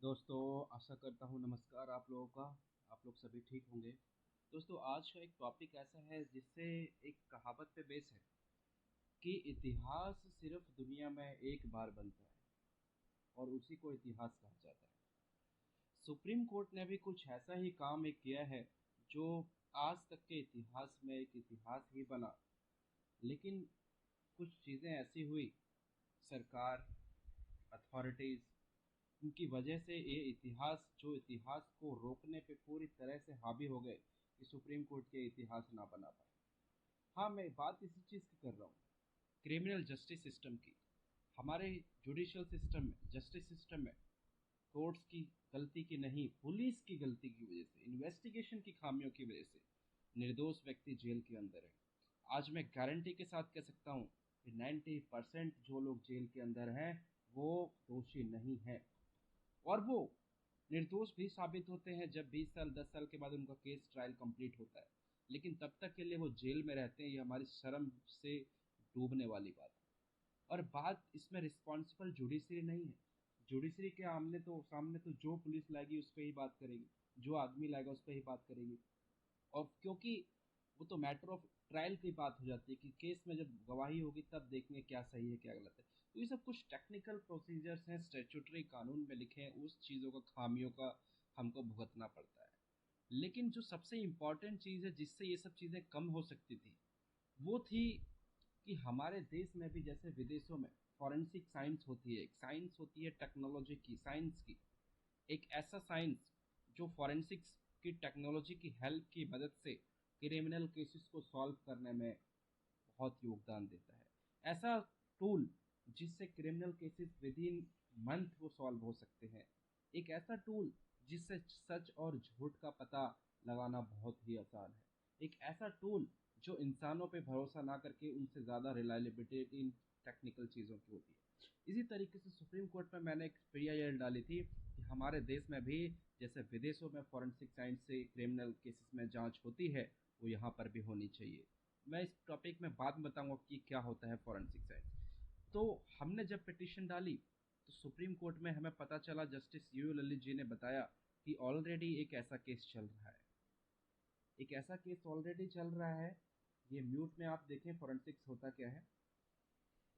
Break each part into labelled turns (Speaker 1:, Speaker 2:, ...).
Speaker 1: दोस्तों, आशा करता हूँ नमस्कार आप लोगों का। आप लोग सभी ठीक होंगे। दोस्तों, आज का एक टॉपिक ऐसा है जिससे एक कहावत पे बेस है कि इतिहास सिर्फ दुनिया में एक बार बनता है और उसी को इतिहास कहा जाता है। सुप्रीम कोर्ट ने भी कुछ ऐसा ही काम एक किया है जो आज तक के इतिहास में एक इतिहास ही बना। लेकिन कुछ चीज़ें ऐसी हुई, सरकार, अथॉरिटीज़, उनकी वजह से ये इतिहास को रोकने पे पूरी तरह से हावी हो गए कि सुप्रीम कोर्ट के इतिहास ना बना पाए। हाँ, मैं बात इसी चीज़ की कर रहा हूँ, क्रिमिनल जस्टिस सिस्टम की। हमारे जुडिशियल सिस्टम में, जस्टिस सिस्टम में कोर्ट्स की गलती की नहीं, पुलिस की गलती की वजह से, इन्वेस्टिगेशन की खामियों की वजह से निर्दोष व्यक्ति जेल के अंदर है। आज मैं गारंटी के साथ कह सकता हूँ कि 90% जो लोग जेल के अंदर हैं वो दोषी नहीं है, और वो निर्दोष भी साबित होते हैं जब 20 साल 10 साल के बाद उनका केस ट्रायल कंप्लीट होता है। लेकिन तब तक के लिए वो जेल में रहते हैं। ये हमारी शर्म से डूबने वाली बात है। और बात इसमें रिस्पॉन्सिबल जुडिशरी नहीं है। जुडिशरी के सामने तो जो पुलिस लाएगी उस पर ही बात करेगी, जो आदमी लाएगा उस पर ही बात करेगी। और क्योंकि वो तो मैटर ऑफ ट्रायल की बात हो जाती है कि केस में जब गवाही होगी तब देखेंगे क्या सही है क्या गलत है। तो ये सब कुछ टेक्निकल प्रोसीजर्स हैं, स्टैट्यूटरी कानून में लिखे हैं, उस चीज़ों का खामियों का हमको भुगतना पड़ता है। लेकिन जो सबसे इम्पॉर्टेंट चीज़ है जिससे ये सब चीज़ें कम हो सकती थी, वो थी कि हमारे देश में भी जैसे विदेशों में फॉरेंसिक साइंस होती है, एक साइंस होती है टेक्नोलॉजी की, साइंस की, एक ऐसा साइंस जो फॉरेंसिक्स की टेक्नोलॉजी की हेल्प की मदद से क्रिमिनल केसेस को सॉल्व करने में बहुत योगदान देता है। ऐसा टूल जिससे criminal cases with in month वो सॉल्व हो सकते हैं। एक ऐसा टूल जिससे सच और झूठ का पता लगाना बहुत ही आसान है। एक ऐसा टूल जो इंसानों पे भरोसा ना करके उनसे ज़्यादा रिलायबिलिटी इन टेक्निकल चीज़ों की होती है। इसी तरीके से सुप्रीम कोर्ट में मैंने एक पीआईएल डाली थी कि हमारे देश में भी जैसे विदेशों में फॉरेंसिक साइंस से क्रिमिनल केसेस में जांच होती है, वो यहाँ पर भी होनी चाहिए। मैं इस टॉपिक में बाद में बताऊंगा कि क्या होता है फॉरेंसिक साइंस। तो हमने जब पिटीशन डाली तो सुप्रीम कोर्ट में हमें पता चला, जस्टिस यू ललित जी ने बताया कि ऑलरेडी एक ऐसा केस चल रहा है। एक ऐसा केस ऑलरेडी चल रहा है। ये म्यूट में आप देखें फॉरेंसिक्स होता क्या है।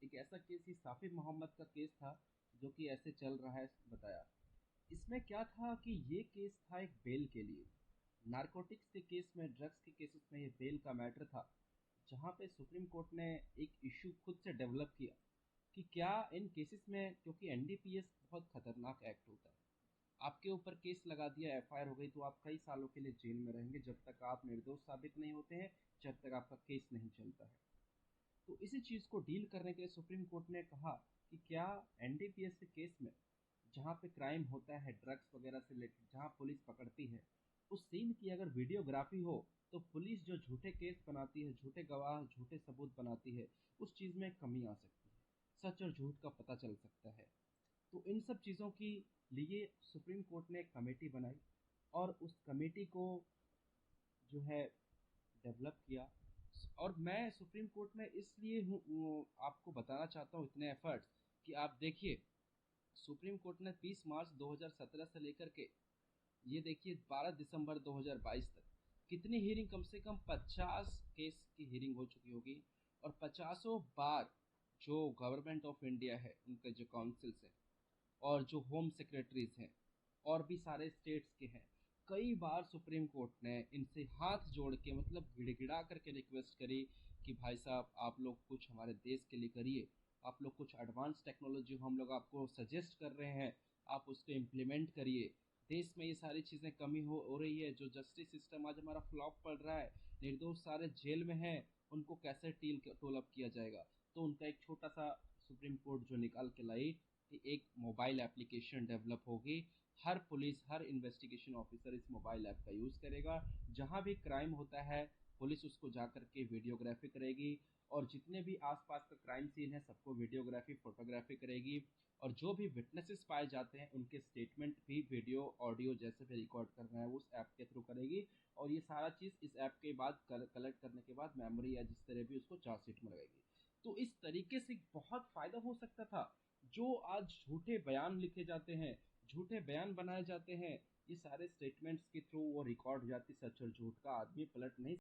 Speaker 1: एक ऐसा केस, ये साफिर मोहम्मद का केस था जो कि ऐसे चल रहा है, बताया। इसमें क्या था कि ये केस था एक बेल के लिए। नारकोटिक्स के केस में, ड्रग्स के केसेस में ये बेल का मैटर था, जहाँ पे सुप्रीम कोर्ट ने एक इशू खुद से डेवलप किया कि क्या इन केसेस में, क्योंकि एनडीपीएस बहुत खतरनाक एक्ट होता है, आपके ऊपर केस लगा दिया, एफआईआर हो गई तो आप कई सालों के लिए जेल में रहेंगे जब तक आप निर्दोष साबित नहीं होते हैं, जब तक आपका केस नहीं चलता है। तो इसी चीज़ को डील करने के लिए सुप्रीम कोर्ट ने कहा कि क्या एनडीपीएस के केस में, जहाँ पे क्राइम होता है ड्रग्स वगैरह से रिलेटेड, जहाँ पुलिस पकड़ती है, उस सीन की अगर वीडियोग्राफी हो तो पुलिस जो झूठे केस बनाती है, झूठे गवाह, झूठे सबूत बनाती है, उस चीज़ में कमी आ सकती है, सच और झूठ का पता चल सकता है। तो इन सब चीज़ों की लिए सुप्रीम कोर्ट ने एक कमेटी बनाई और उस कमेटी को जो है डेवलप किया। और मैं सुप्रीम कोर्ट में इसलिए हूँ, आपको बताना चाहता हूँ इतने एफर्ट्स कि आप देखिए, सुप्रीम कोर्ट ने 30 मार्च 2017 से लेकर के ये देखिए 12 दिसंबर 2022 तक कितनी हियरिंग, कम से कम 50 केस की हियरिंग हो चुकी होगी। और 50 बार जो गवर्नमेंट ऑफ इंडिया है, उनके जो काउंसिल्स हैं और जो होम सेक्रेटरीज हैं और भी सारे स्टेट्स के हैं, कई बार सुप्रीम कोर्ट ने इनसे हाथ जोड़ के, मतलब गिड़गिड़ा करके रिक्वेस्ट करी कि भाई साहब आप लोग कुछ हमारे देश के लिए करिए, आप लोग कुछ एडवांस टेक्नोलॉजी हम लोग आपको सजेस्ट कर रहे हैं, आप उसको इम्प्लीमेंट करिए। देश में ये सारी चीज़ें कमी हो रही है, जो जस्टिस सिस्टम आज हमारा फ्लॉप पड़ रहा है, निर्दोष सारे जेल में हैं, उनको कैसे टोल अप किया जाएगा। तो उनका एक छोटा सा सुप्रीम कोर्ट जो निकाल के लाई कि एक मोबाइल एप्लीकेशन डेवलप होगी, हर पुलिस, हर इन्वेस्टिगेशन ऑफिसर इस मोबाइल ऐप का यूज़ करेगा। जहां भी क्राइम होता है पुलिस उसको जा करके वीडियोग्राफी करेगी, और जितने भी आसपास का क्राइम सीन है सबको वीडियोग्राफी, फोटोग्राफी करेगी। और जो भी विटनेसेस पाए जाते हैं उनके स्टेटमेंट भी वीडियो ऑडियो जैसे भी रिकॉर्ड करना है वो उस ऐप के थ्रू करेगी। और ये सारा चीज़ इस ऐप के बाद कलेक्ट करने के बाद मेमोरी या जिस तरह भी उसको चार्जशीट में लगेगी। तो इस तरीके से बहुत फ़ायदा हो सकता था। जो आज झूठे बयान लिखे जाते हैं, झूठे बयान बनाए जाते हैं। ये सारे स्टेटमेंट्स के थ्रू वो रिकॉर्ड हो जाती, सच और झूठ का आदमी पलट नहीं